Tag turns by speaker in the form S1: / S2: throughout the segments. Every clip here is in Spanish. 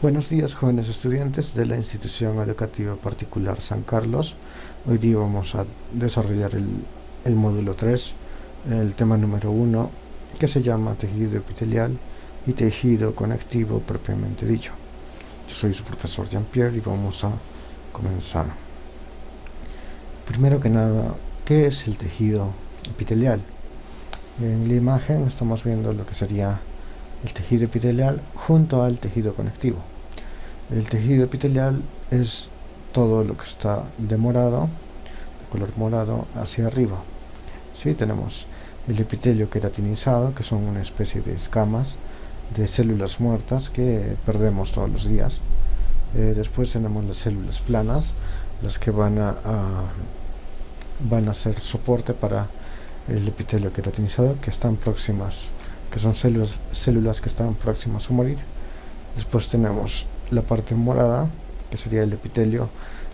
S1: Buenos días, jóvenes estudiantes de la Institución Educativa Particular San Carlos. Hoy día vamos a desarrollar el módulo 3, el tema número 1, que se llama tejido epitelial y tejido conectivo propiamente dicho. Yo soy su profesor Jean-Pierre y vamos a comenzar. Primero que nada, ¿qué es el tejido epitelial? En la imagen estamos viendo lo que sería el tejido epitelial junto al tejido conectivo. El tejido epitelial es todo lo que está de morado, de color morado, hacia arriba. Sí, tenemos el epitelio queratinizado, que son una especie de escamas de células muertas que perdemos todos los días. Después tenemos las células planas, las que van a ser soporte para el epitelio queratinizado, que están próximas, que son células que están próximas a morir. Después tenemos la parte morada, que sería el epitelio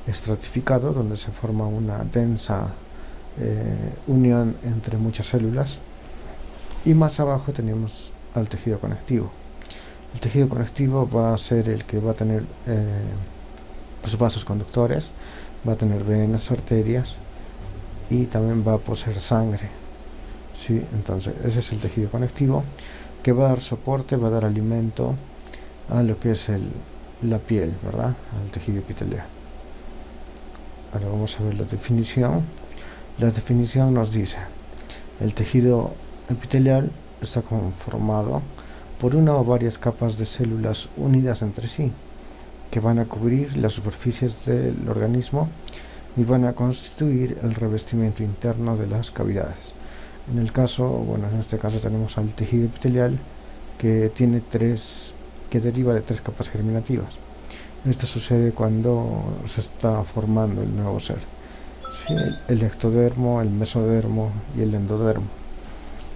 S1: estratificado, donde se forma una densa unión entre muchas células. Y más abajo tenemos al tejido conectivo. El tejido conectivo va a ser el que va a tener los vasos conductores, va a tener venas, arterias y también va a poseer sangre. ¿Sí? Entonces ese es el tejido conectivo, que va a dar soporte, va a dar alimento a lo que es la piel, ¿verdad? Al tejido epitelial. Ahora vamos a ver la definición. La definición nos dice: el tejido epitelial está conformado por una o varias capas de células unidas entre sí, que van a cubrir las superficies del organismo y van a constituir el revestimiento interno de las cavidades. En este caso tenemos al tejido epitelial, que deriva de tres capas germinativas. Esto sucede cuando se está formando el nuevo ser. ¿Sí? El ectodermo, el mesodermo y el endodermo.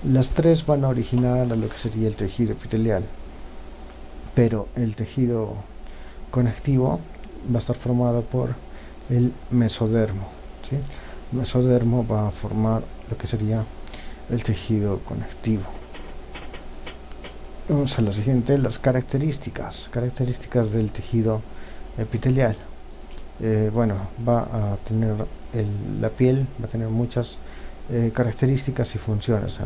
S1: Las tres van a originar a lo que sería el tejido epitelial, pero el tejido conectivo va a estar formado por el mesodermo. ¿Sí? El mesodermo va a formar lo que sería el tejido conectivo. Vamos a la siguiente, las características del tejido epitelial. Va a tener la piel, va a tener muchas características y funciones.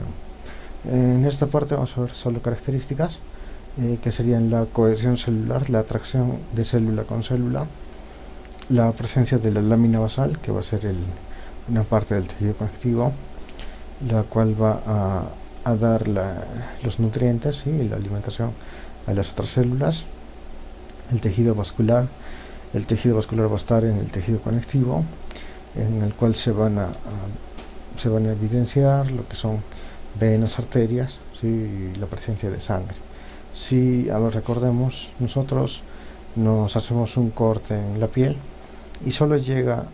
S1: En esta parte vamos a ver solo características, que serían la cohesión celular, la atracción de célula con célula, la presencia de la lámina basal, que va a ser una parte del tejido conectivo, la cual va a dar los nutrientes y la alimentación a las otras células. El tejido vascular va a estar en el tejido conectivo, en el cual se van a evidenciar lo que son venas, arterias, ¿sí? Y la presencia de sangre. Si recordemos, nosotros nos hacemos un corte en la piel y solo llega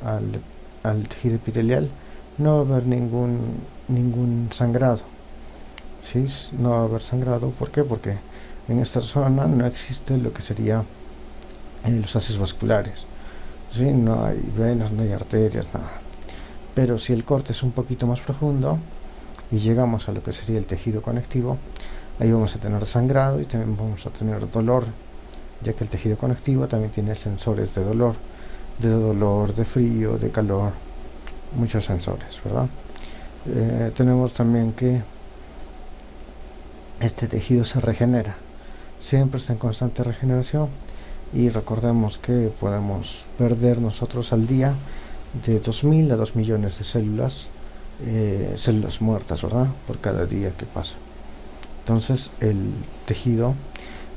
S1: al tejido epitelial, no va a haber ningún sangrado. ¿Sí? No va a haber sangrado. ¿Por qué? Porque en esta zona no existe lo que sería los haces vasculares. ¿Sí? No hay venas, no hay arterias, nada. Pero si el corte es un poquito más profundo y llegamos a lo que sería el tejido conectivo, ahí vamos a tener sangrado y también vamos a tener dolor, ya que el tejido conectivo también tiene sensores de dolor, de frío, de calor, muchos sensores, ¿verdad? Tenemos también que este tejido se regenera, siempre está en constante regeneración, y recordemos que podemos perder nosotros al día de 2.000 a 2 millones de células muertas, ¿verdad? Por cada día que pasa. Entonces el tejido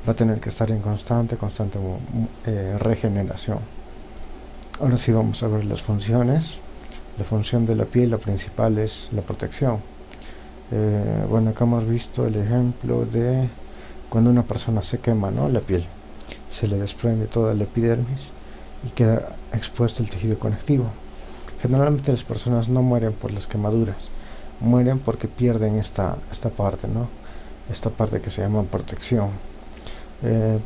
S1: va a tener que estar en constante regeneración. Ahora sí vamos a ver las funciones. La función de la piel, la principal, es la protección. Acá hemos visto el ejemplo de cuando una persona se quema, ¿no? La piel se le desprende toda la epidermis y queda expuesto el tejido conectivo. Generalmente las personas no mueren por las quemaduras, mueren porque pierden esta parte, ¿no? Esta parte que se llama protección.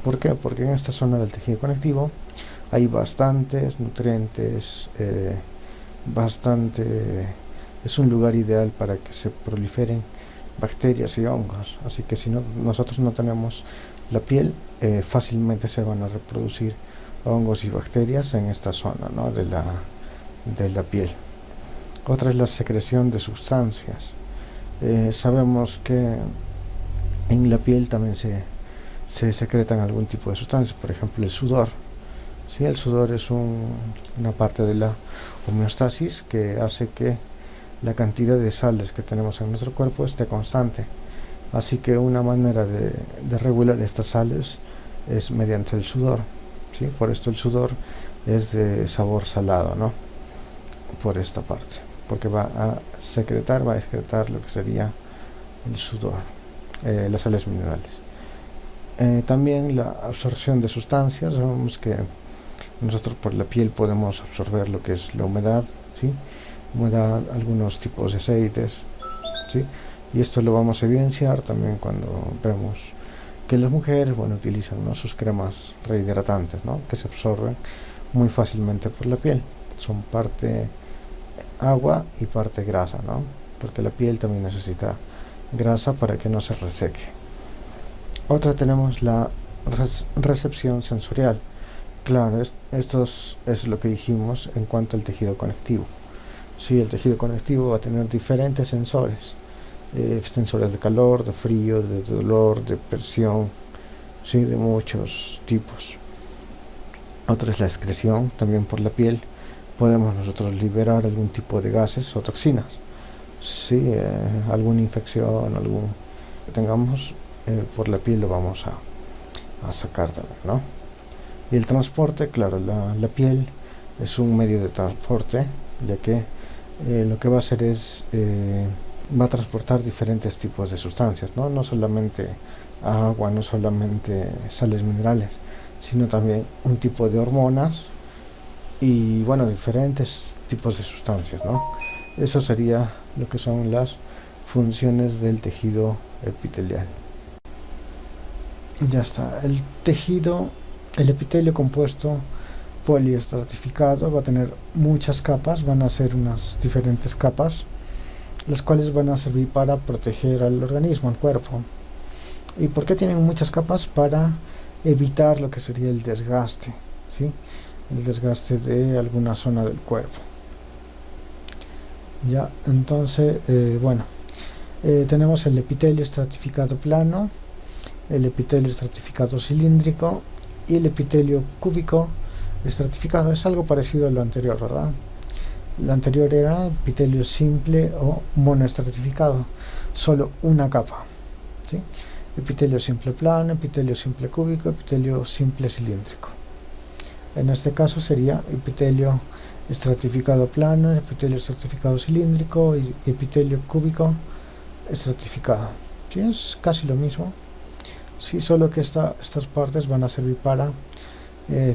S1: ¿Por qué? Porque en esta zona del tejido conectivo hay bastantes nutrientes, es un lugar ideal para que se proliferen bacterias y hongos. Así que si nosotros no tenemos la piel, fácilmente se van a reproducir hongos y bacterias en esta zona, ¿no?, de la piel. Otra es la secreción de sustancias. Sabemos que en la piel también se secretan algún tipo de sustancias, por ejemplo el sudor. ¿Sí? El sudor es una parte de la homeostasis que hace que la cantidad de sales que tenemos en nuestro cuerpo esté constante. Así que una manera de regular estas sales es mediante el sudor. ¿Sí? Por esto el sudor es de sabor salado, ¿no?, por esta parte, porque va a excretar lo que sería el sudor, las sales minerales. También la absorción de sustancias. Sabemos que nosotros por la piel podemos absorber lo que es la humedad, ¿sí?, humedad, algunos tipos de aceites, ¿sí?, y esto lo vamos a evidenciar también cuando vemos que las mujeres, bueno, utilizan, ¿no?, sus cremas rehidratantes, ¿no?, que se absorben muy fácilmente por la piel. Son parte agua y parte grasa, ¿no?, porque la piel también necesita grasa para que no se reseque. Otra tenemos la recepción sensorial. Claro, esto es lo que dijimos en cuanto al tejido conectivo. Sí, el tejido conectivo va a tener diferentes sensores. Sensores de calor, de frío, de dolor, de presión, sí, de muchos tipos. Otra es la excreción, también por la piel podemos nosotros liberar algún tipo de gases o toxinas. Sí, alguna infección, algún que tengamos por la piel lo vamos a sacar también, ¿no? Y el transporte, claro, la piel es un medio de transporte, ya que lo que va a hacer es va a transportar diferentes tipos de sustancias, ¿no? No solamente agua, no solamente sales minerales, sino también un tipo de hormonas y, bueno, diferentes tipos de sustancias, ¿no? Eso sería lo que son las funciones del tejido epitelial. Ya está. El epitelio compuesto poliestratificado va a tener muchas capas, van a ser unas diferentes capas, las cuales van a servir para proteger al organismo, al cuerpo. ¿Y por qué tienen muchas capas? Para evitar lo que sería el desgaste, ¿sí?, el desgaste de alguna zona del cuerpo. Ya, entonces, bueno, tenemos el epitelio estratificado plano, el epitelio estratificado cilíndrico y el epitelio cúbico estratificado. Es algo parecido a lo anterior, ¿verdad? Lo anterior era epitelio simple o monoestratificado, solo una capa, ¿sí? Epitelio simple plano, epitelio simple cúbico, epitelio simple cilíndrico. En este caso sería epitelio estratificado plano, epitelio estratificado cilíndrico y epitelio cúbico estratificado. ¿Sí? Es casi lo mismo. Sí, solo que estas partes van a servir para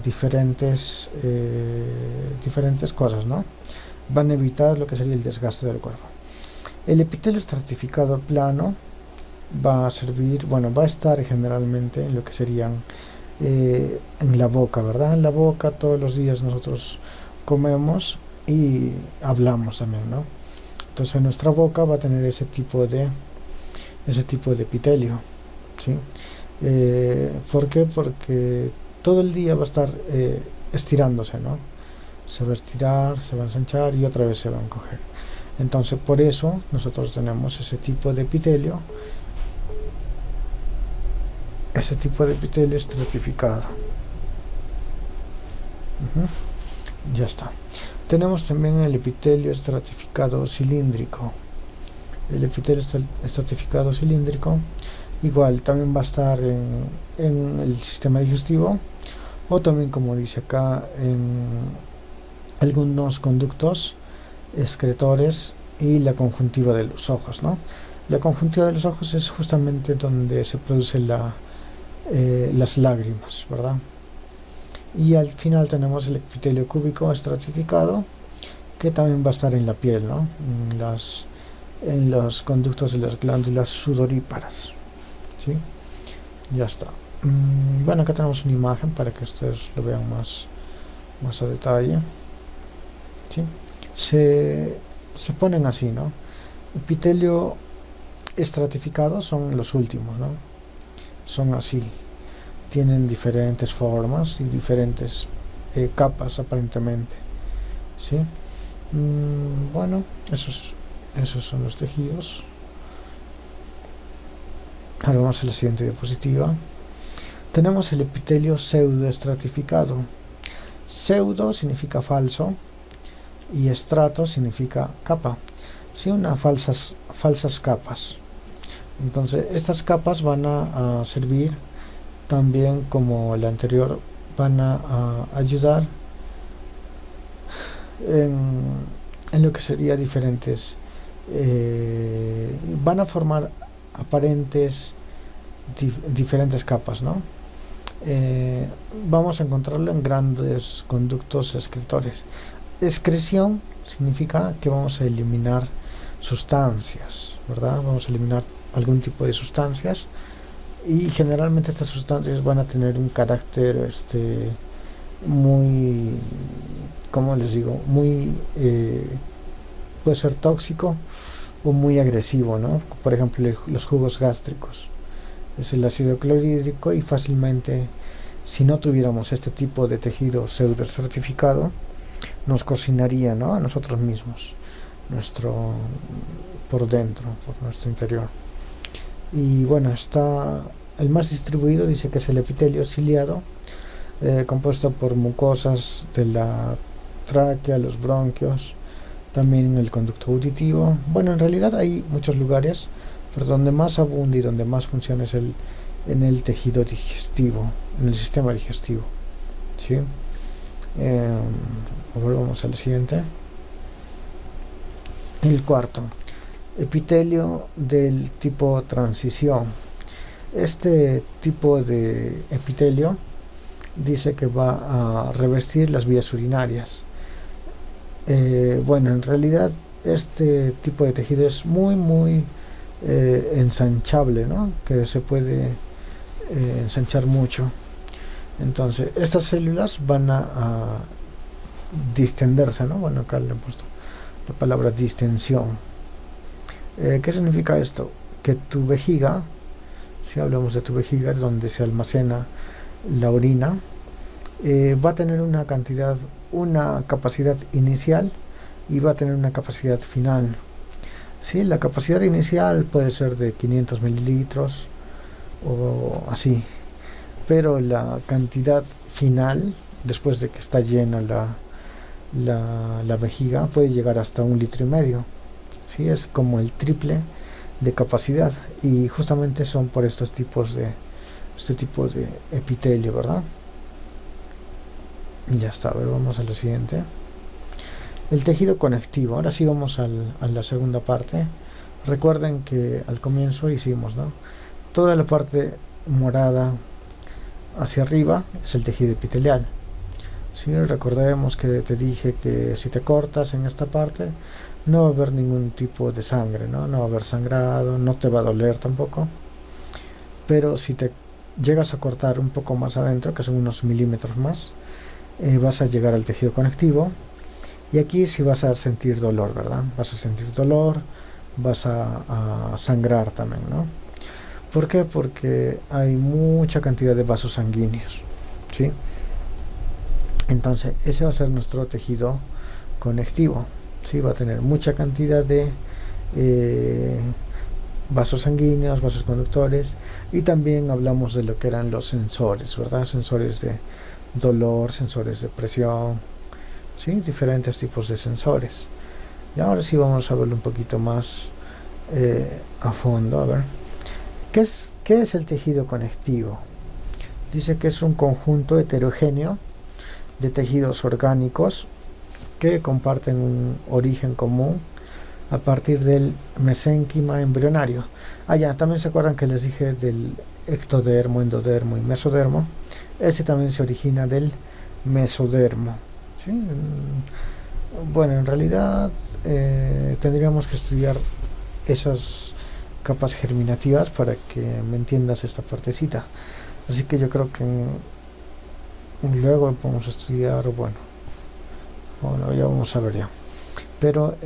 S1: diferentes cosas, ¿no? Van a evitar lo que sería el desgaste del cuerpo. El epitelio estratificado plano va a servir, bueno, va a estar generalmente en lo que serían en la boca, ¿verdad? En la boca todos los días nosotros comemos y hablamos también, ¿no? Entonces nuestra boca va a tener ese tipo de epitelio, ¿sí? ¿Por qué? Porque todo el día va a estar estirándose, ¿no? Se va a estirar, se va a ensanchar y otra vez se va a encoger. Entonces por eso nosotros tenemos ese tipo de epitelio estratificado. Ya está. Tenemos también el epitelio estratificado cilíndrico. El epitelio estratificado cilíndrico igual también va a estar en el sistema digestivo, o también, como dice acá, en algunos conductos excretores y la conjuntiva de los ojos, ¿no? La conjuntiva de los ojos es justamente donde se producen las lágrimas, ¿verdad? Y al final tenemos el epitelio cúbico estratificado, que también va a estar en la piel, ¿no? En los conductos de las glándulas sudoríparas, ¿sí? Ya está. Bueno, acá tenemos una imagen para que ustedes lo vean más a detalle, ¿sí? Se ponen así, ¿no? Epitelio estratificado son los últimos, ¿no? Son así. tienen diferentes formas y diferentes capas aparentemente, ¿sí? Bueno, esos son los tejidos. Ahora vamos a la siguiente diapositiva. Tenemos el epitelio pseudoestratificado. Pseudo significa falso y estrato significa capa, ¿sí? Unas falsas capas. Entonces estas capas van a servir también, como la anterior, van a ayudar en lo que sería diferentes, van a formar aparentes diferentes capas, ¿no? Vamos a encontrarlo en grandes conductos excretores. Excreción significa que vamos a eliminar sustancias, ¿verdad? Vamos a eliminar algún tipo de sustancias, y generalmente estas sustancias van a tener un carácter muy, ¿cómo les digo? Muy, puede ser tóxico o muy agresivo, ¿no? Por ejemplo, los jugos gástricos es el ácido clorhídrico, y fácilmente, si no tuviéramos este tipo de tejido pseudo certificado, nos cocinaría, ¿no? A nosotros mismos, por dentro, por nuestro interior. Y bueno, está el más distribuido, dice que es el epitelio ciliado, compuesto por mucosas de la tráquea, los bronquios, también el conducto auditivo. Bueno, en realidad hay muchos lugares, pero donde más abunda y donde más funciona es en el tejido digestivo, en el sistema digestivo, ¿sí? Volvamos al siguiente. El cuarto, epitelio del tipo transición. Este tipo de epitelio dice que va a revestir las vías urinarias. Bueno, en realidad este tipo de tejido es muy ensanchable, ¿no? Que se puede ensanchar mucho. Entonces estas células van a distenderse, ¿no? Bueno, acá le he puesto la palabra distensión. ¿Qué significa esto? Que tu vejiga, si hablamos de tu vejiga, donde se almacena la orina, va a tener una capacidad inicial y va a tener una capacidad final. ¿Sí? La capacidad inicial puede ser de 500 mililitros o así, pero la cantidad final, después de que está llena la vejiga, puede llegar hasta 1,5 litros. ¿Sí? Es como el triple de capacidad, y justamente son por este tipo de epitelio, ¿verdad? Ya está. A ver, vamos a lo siguiente. El tejido conectivo. Ahora sí vamos a la segunda parte. Recuerden que al comienzo hicimos, ¿no? Toda la parte morada hacia arriba es el tejido epitelial. ¿Sí? Recordemos que te dije que si te cortas en esta parte, no va a haber ningún tipo de sangre, ¿no? No va a haber sangrado, no te va a doler tampoco. Pero si te llegas a cortar un poco más adentro, que son unos milímetros más, vas a llegar al tejido conectivo, y aquí sí vas a sentir dolor, ¿verdad? Vas a sentir dolor, vas a sangrar también, ¿no? ¿Por qué? Porque hay mucha cantidad de vasos sanguíneos, ¿sí? Entonces ese va a ser nuestro tejido conectivo, ¿sí? Va a tener mucha cantidad de vasos sanguíneos, vasos conductores, y también hablamos de lo que eran los sensores, ¿verdad? Sensores de dolor, sensores de presión, ¿sí? Diferentes tipos de sensores. Y ahora sí vamos a verlo un poquito más a fondo. A ver, ¿qué es el tejido conectivo? Dice que es un conjunto heterogéneo de tejidos orgánicos que comparten un origen común a partir del mesénquima embrionario. Ya, también se acuerdan que les dije del ectodermo, endodermo y mesodermo. Este también se origina del mesodermo, ¿sí? Bueno, en realidad tendríamos que estudiar esas capas germinativas para que me entiendas esta partecita. Así que yo creo que luego podemos estudiar, bueno, ya vamos a ver ya. Pero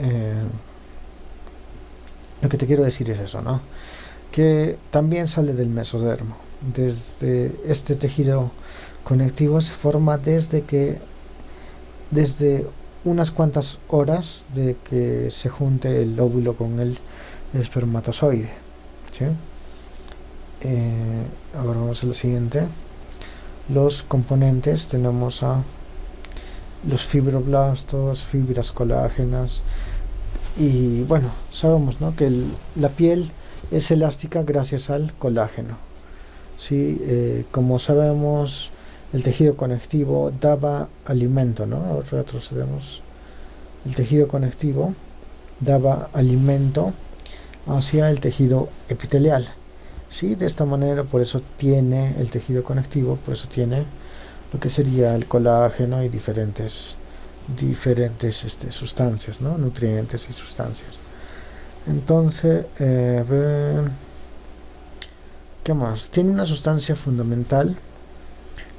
S1: lo que te quiero decir es eso, ¿no? Que también sale del mesodermo. desde este tejido conectivo se forma desde unas cuantas horas de que se junte el óvulo con el espermatozoide, ¿sí? Ahora vamos a lo siguiente. Los componentes, tenemos a los fibroblastos, fibras colágenas, y bueno, sabemos, ¿no?, que la piel es elástica gracias al colágeno, ¿sí? Como sabemos, el tejido conectivo daba alimento, ¿no? Ahora retrocedemos. El tejido conectivo daba alimento hacia el tejido epitelial, ¿sí? De esta manera, por eso tiene el tejido conectivo, por eso tiene lo que sería el colágeno y diferentes sustancias, ¿no? Nutrientes y sustancias. Entonces, ¿qué más? Tiene una sustancia fundamental,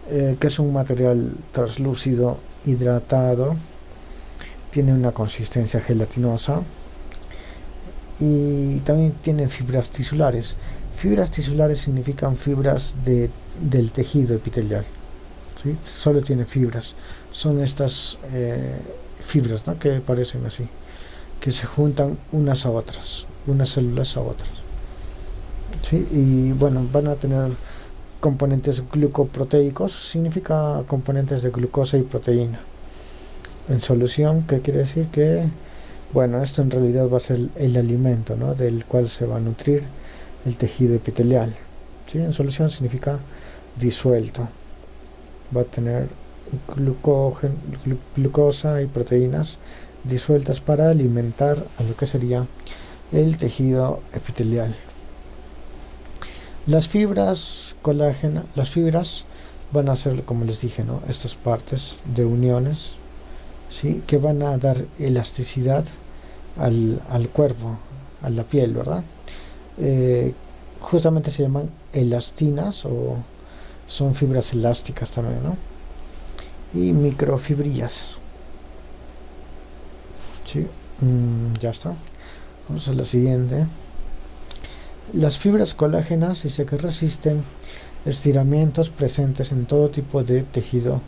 S1: que es un material translúcido hidratado, tiene una consistencia gelatinosa y también tiene fibras tisulares. Fibras tisulares significan fibras del tejido epitelial, ¿sí? Solo tiene fibras. Son estas fibras, ¿no?, que parecen así, que se juntan unas a otras, unas células a otras, ¿sí? Y bueno, van a tener componentes glucoproteicos, significa componentes de glucosa y proteína en solución, que quiere decir que, bueno, esto en realidad va a ser el alimento, ¿no?, del cual se va a nutrir el tejido epitelial, ¿sí? En solución significa disuelto. Va a tener glucosa y proteínas disueltas para alimentar a lo que sería el tejido epitelial. Las fibras colágeno, las fibras van a ser, como les dije, ¿no?, estas partes de uniones, ¿sí?, que van a dar elasticidad al cuerpo, a la piel, ¿verdad? Justamente se llaman elastinas, o son fibras elásticas también, ¿no? Y microfibrillas, ¿sí? Ya está. Vamos a la siguiente. Las fibras colágenas dice que resisten estiramientos presentes en todo tipo de tejido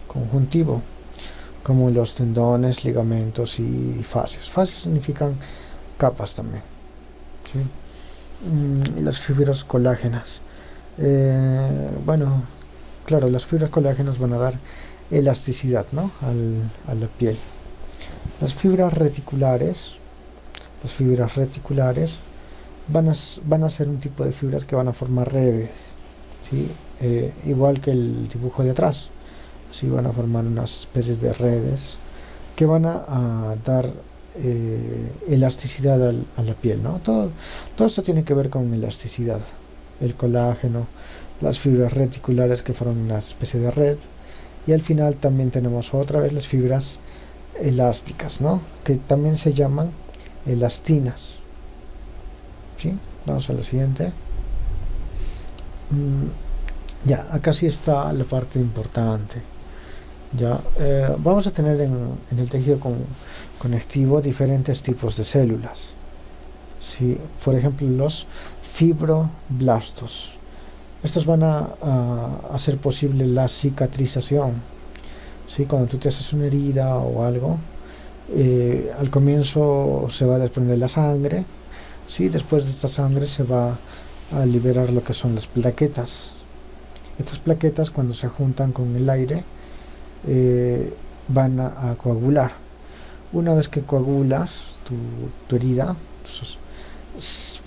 S1: conjuntivo, como los tendones, ligamentos y fascias. Fascias significan capas también, ¿sí? Las fibras colágenas, bueno, claro, las fibras colágenas van a dar elasticidad, ¿no?, a la piel. Las fibras reticulares van a ser un tipo de fibras que van a formar redes, ¿sí? Igual que el dibujo de atrás, ¿sí? Van a formar unas especies de redes que van a dar elasticidad a la piel, ¿no? Todo esto tiene que ver con elasticidad. El colágeno, las fibras reticulares que forman una especie de red, y al final también tenemos otra vez las fibras elásticas, ¿no?, que también se llaman elastinas, ¿sí? Vamos a lo siguiente. Ya, acá sí está la parte importante. Ya, vamos a tener en el tejido conectivo diferentes tipos de células, ¿sí? Por ejemplo, los fibroblastos. Estos van a hacer posible la cicatrización, ¿sí? Cuando tú te haces una herida o algo, al comienzo se va a desprender la sangre, ¿sí? Después de esta sangre se va a liberar lo que son las plaquetas. Estas plaquetas, cuando se juntan con el aire, van a coagular. Una vez que coagulas tu herida, entonces,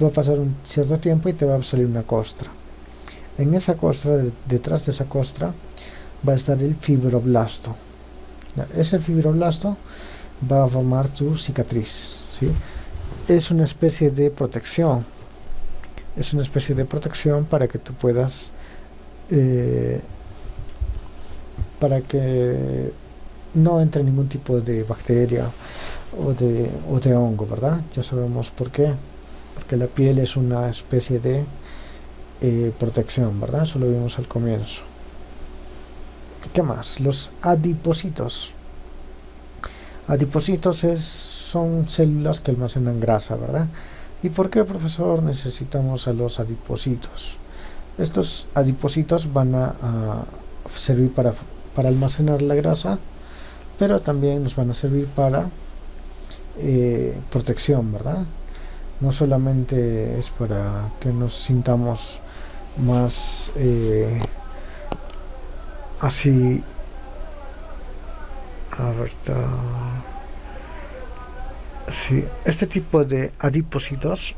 S1: va a pasar un cierto tiempo y te va a salir una costra. En esa costra, detrás de esa costra, va a estar el fibroblasto. Ese fibroblasto va a formar tu cicatriz, ¿sí? Es una especie de protección. Es una especie de protección para que tú puedas, para que no entre ningún tipo de bacteria o de hongo, ¿verdad? Ya sabemos por qué. Porque la piel es una especie de protección, ¿verdad? Eso lo vimos al comienzo. ¿Qué más? Los adipocitos. Adipocitos son células que almacenan grasa, ¿verdad? ¿Y por qué, profesor, necesitamos a los adipocitos? Estos adipocitos van a servir para almacenar la grasa, pero también nos van a servir para protección, ¿verdad? No solamente es para que nos sintamos más así. A ver, sí, este tipo de adipocitos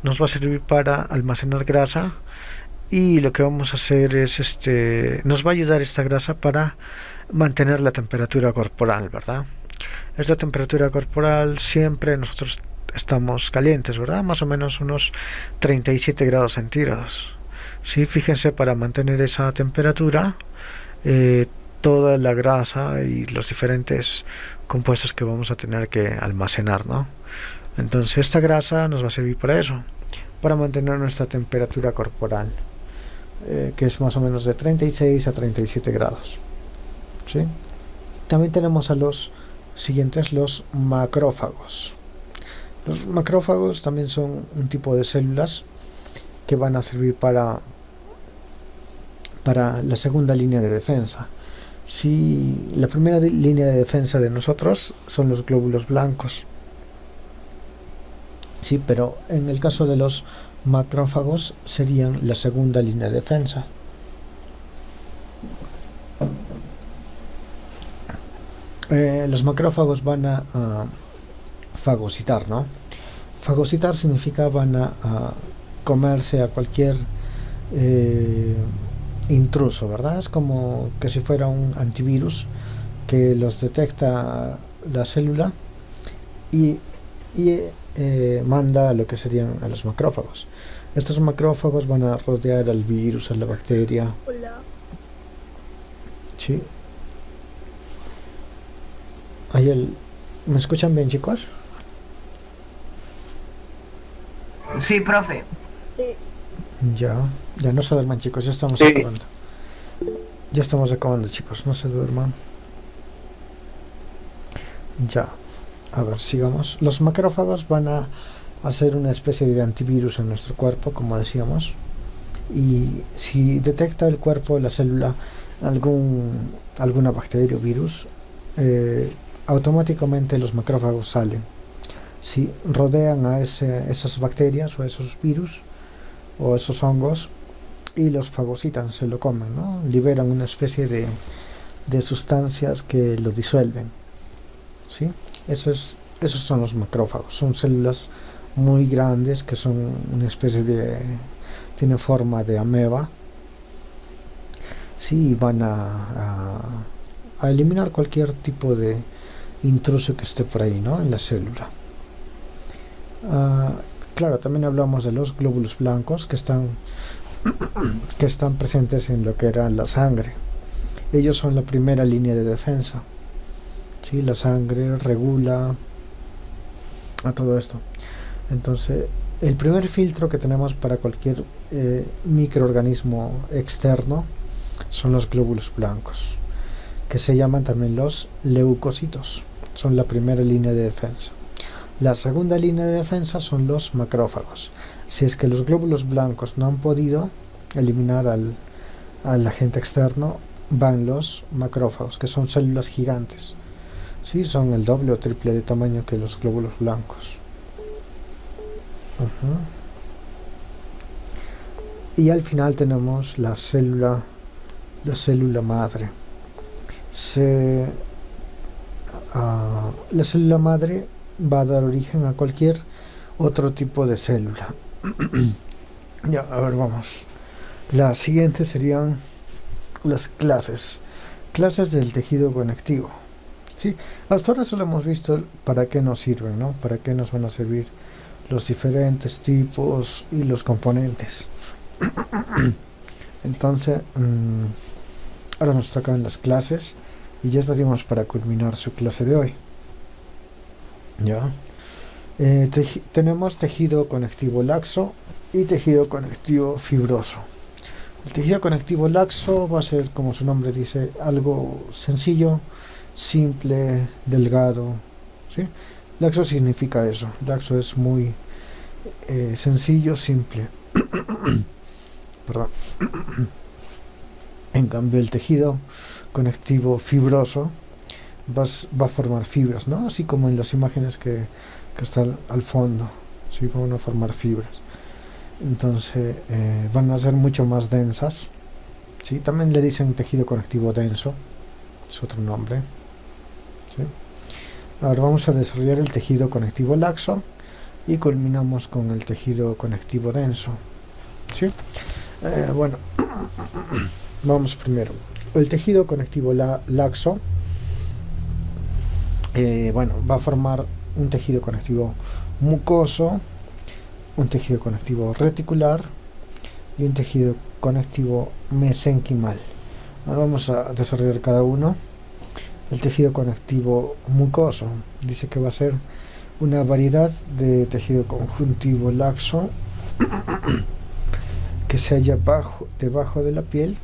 S1: nos va a servir para almacenar grasa, y lo que vamos a hacer es nos va a ayudar esta grasa para mantener la temperatura corporal, ¿verdad? Esta temperatura corporal siempre nosotros estamos calientes, ¿verdad? Más o menos unos 37 grados centígrados. Sí, fíjense, para mantener esa temperatura, toda la grasa y los diferentes compuestos que vamos a tener que almacenar, ¿no? Entonces esta grasa nos va a servir para eso, para mantener nuestra temperatura corporal, que es más o menos de 36 a 37 grados. ¿Sí? También tenemos a los siguientes, los macrófagos. Los macrófagos también son un tipo de células que van a servir para la segunda línea de defensa. Si la primera línea de defensa de nosotros son los glóbulos blancos, sí, pero en el caso de los macrófagos serían la segunda línea de defensa. Los macrófagos van a fagocitar, ¿no? Fagocitar significa van a comerse a cualquier intruso, ¿verdad? Es como que si fuera un antivirus que los detecta la célula y manda a lo que serían a los macrófagos. Estos macrófagos van a rodear al virus, a la bacteria.
S2: Hola.
S1: Sí. ¿Me escuchan bien, chicos?
S3: Sí, profe.
S2: Sí.
S1: Ya no se duerman, chicos, ya estamos
S3: Sí.
S1: acabando. Ya estamos acabando, chicos, no se duerman. Ya. A ver, sigamos. Los macrófagos van a hacer una especie de antivirus en nuestro cuerpo, como decíamos. Y si detecta el cuerpo, la célula, alguna bacteria o virus, automáticamente los macrófagos salen. Si rodean a esas bacterias o a esos virus o esos hongos y los fagocitan, se lo comen, ¿no? Liberan una especie de sustancias que lo disuelven. ¿Sí? Esos son los macrófagos. Son células muy grandes que son una especie tienen forma de ameba. Sí, van a eliminar cualquier tipo de intruso que esté por ahí, ¿no? En la célula. Claro, también hablamos de los glóbulos blancos que están presentes en lo que era la sangre. Ellos son la primera línea de defensa. ¿Sí? La sangre regula a todo esto. Entonces, el primer filtro que tenemos para cualquier microorganismo externo son los glóbulos blancos, que se llaman también los leucocitos. Son la primera línea de defensa. La segunda línea de defensa son los macrófagos. Si es que los glóbulos blancos no han podido eliminar al agente externo, van los macrófagos, que son células gigantes. Sí, son el doble o triple de tamaño que los glóbulos blancos. Y al final tenemos la célula madre. La célula madre va a dar origen a cualquier otro tipo de célula. Ya, a ver, vamos. Las siguientes serían las clases del tejido conectivo. Sí, hasta ahora solo hemos visto para qué nos sirven, ¿no? Para qué nos van a servir los diferentes tipos y los componentes. Entonces, ahora nos tocan las clases y ya estaríamos para culminar su clase de hoy. Ya. Tenemos tejido conectivo laxo y tejido conectivo fibroso. El tejido conectivo laxo va a ser, como su nombre dice, algo sencillo, simple, delgado. ¿Sí? Laxo significa eso. Laxo es muy sencillo, simple. Perdón. En cambio, el tejido conectivo fibroso va a formar fibras, ¿no? Así como en las imágenes que están al fondo, ¿sí? Van a formar fibras. Entonces, van a ser mucho más densas, ¿sí? También le dicen tejido conectivo denso, es otro nombre, ¿sí? Ahora vamos a desarrollar el tejido conectivo laxo y culminamos con el tejido conectivo denso, ¿sí? Bueno, vamos primero. El tejido conectivo laxo, bueno, va a formar un tejido conectivo mucoso, un tejido conectivo reticular y un tejido conectivo mesenquimal. Ahora vamos a desarrollar cada uno. El tejido conectivo mucoso dice que va a ser una variedad de tejido conjuntivo laxo que se halla debajo de la piel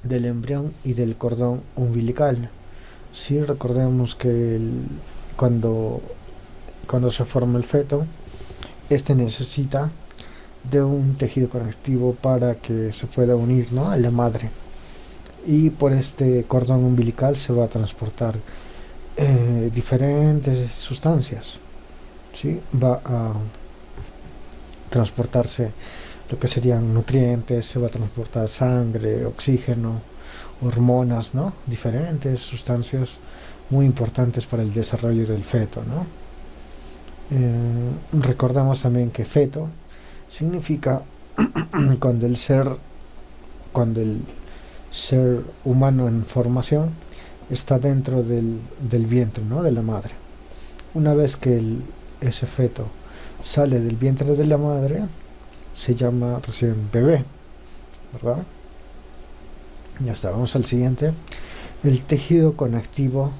S1: del embrión y del cordón umbilical. Sí, recordemos que cuando se forma el feto, este necesita de un tejido conectivo para que se pueda unir, ¿no?, a la madre, y por este cordón umbilical se va a transportar diferentes sustancias, ¿sí? Va a transportarse lo que serían nutrientes, se va a transportar sangre, oxígeno, hormonas, ¿no?, diferentes sustancias muy importantes para el desarrollo del feto, ¿no? Recordamos también que feto significa cuando el ser humano en formación está dentro del vientre, ¿no?, de la madre. Una vez que ese feto sale del vientre de la madre, se llama recién bebé, ¿verdad? Ya está, vamos al siguiente. El tejido conectivo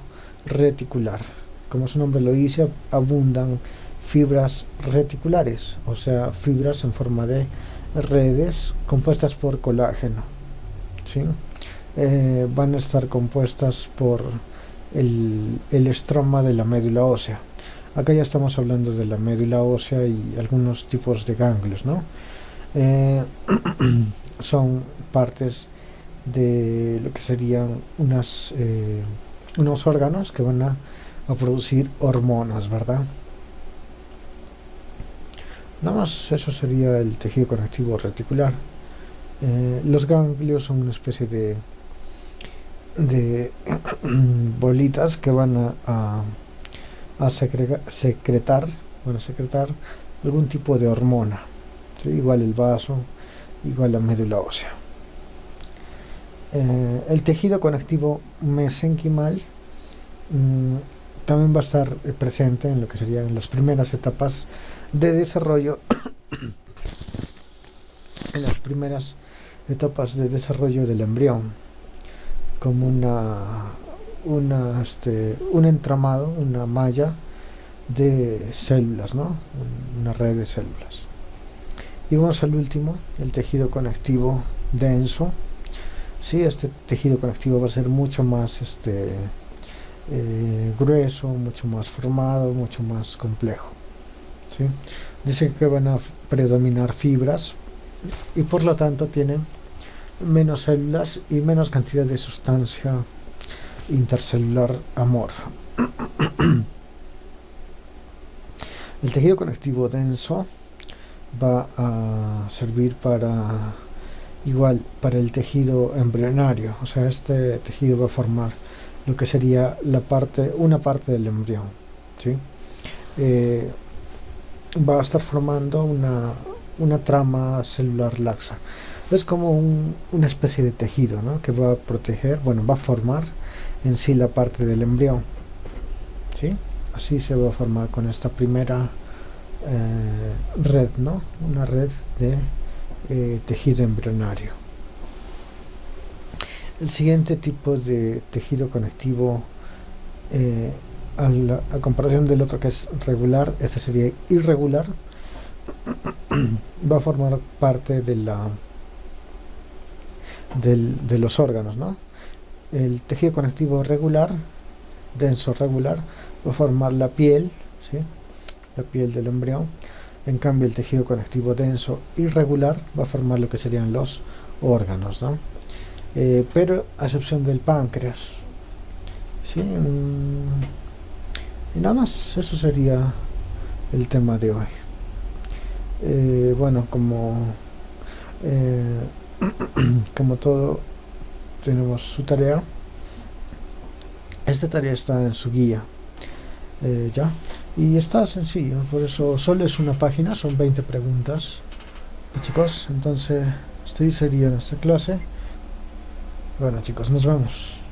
S1: reticular. Como su nombre lo dice, abundan fibras reticulares, o sea, fibras en forma de redes compuestas por colágeno, ¿sí? Van a estar compuestas por el estroma de la médula ósea. Acá ya estamos hablando de la médula ósea y algunos tipos de ganglios, ¿no? Son partes de lo que serían unos órganos que van a producir hormonas, ¿verdad? Nada más, eso sería el tejido conectivo reticular. Los ganglios son una especie de bolitas que van a secretar algún tipo de hormona, ¿sí? Igual el vaso, igual la médula ósea. El tejido conectivo mesenquimal también va a estar presente en lo que serían las primeras etapas de desarrollo en las primeras etapas de desarrollo del embrión, como un entramado, una malla de células, ¿no?, una red de células. Y vamos al último, el tejido conectivo denso. Sí, este tejido conectivo va a ser mucho más grueso, mucho más formado, mucho más complejo, ¿sí? Dice que van a predominar fibras y por lo tanto tienen menos células y menos cantidad de sustancia intercelular amorfa. El tejido conectivo denso va a servir para el tejido embrionario, o sea, este tejido va a formar lo que sería una parte del embrión, ¿sí? Va a estar formando una trama celular laxa. Es como una especie de tejido, ¿no?, que va a proteger, va a formar en sí la parte del embrión, ¿sí? Así se va a formar con esta primera red, ¿no?, una red de tejido embrionario. El siguiente tipo de tejido conectivo, a comparación del otro que es regular, este sería irregular, va a formar parte de los órganos, ¿no? El tejido conectivo regular, denso regular, va a formar la piel, ¿sí?, la piel del embrión. En cambio, el tejido conectivo denso irregular va a formar lo que serían los órganos, ¿no? Pero a excepción del páncreas. ¿Sí? Y nada más, eso sería el tema de hoy. Bueno, como todo tenemos su tarea. Esta tarea está en su guía, ya, y está sencillo, por eso solo es una página, son 20 preguntas. Y chicos, entonces esta sería nuestra clase. Bueno chicos, nos vemos.